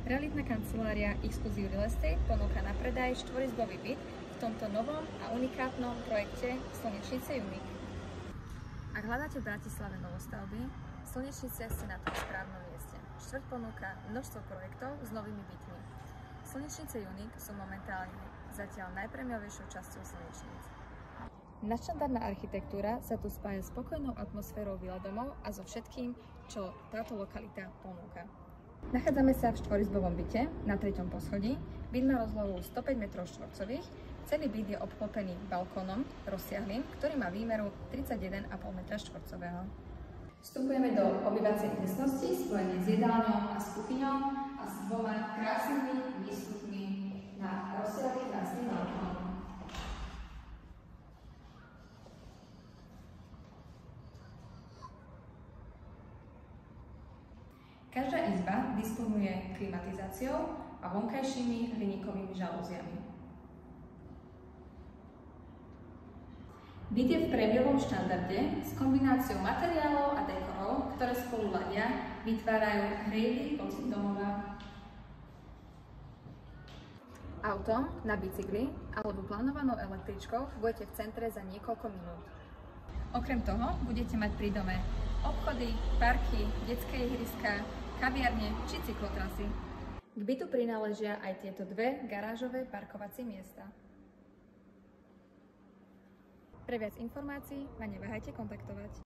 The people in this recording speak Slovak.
Realitná kancelária Exclusive Real Estate ponúka na predaj štvorizbový byt v tomto novom a unikátnom projekte Slnečnice Unique. Ak hľadáte v Bratislave novostavby, Slnečnice ste na tom správnom mieste. Štvrť ponúka množstvo projektov s novými bytmi. Slnečnice Unique sú momentálne zatiaľ najprémiovejšou časťou Slnečnic. Nadštandardná architektúra sa tu spája s spokojnou atmosférou vila domov a so všetkým, čo táto lokalita ponúka. Nachádzame sa v štvorizbovom byte na 3. poschodí. Byt má rozlohu 105 m². Celý byt je obklopený balkónom rozsiahlym, ktorý má výmeru 31,5 m². Vstupujeme do obývacej miestnosti spojenej s jedálňou a s kuchyňou a s dvoma krásnymi výstupmi na rozsiahlý krásny balkón. Každá izba disponuje klimatizáciou a vonkajšími hliníkovými žalúziami. Byt je v prémiovom štandarde s kombináciou materiálov a dekorov, ktoré spolu ladia, vytvárajú hrievý pocit domova. Autom, na bicykli alebo plánovanou električkou budete v centre za niekoľko minút. Okrem toho budete mať pri dome obchody, parky, detské ihriska, kaviarne či cyklotrasy. K bytu prináležia aj tieto dve garážové parkovacie miesta. Pre viac informácií ma neváhajte kontaktovať.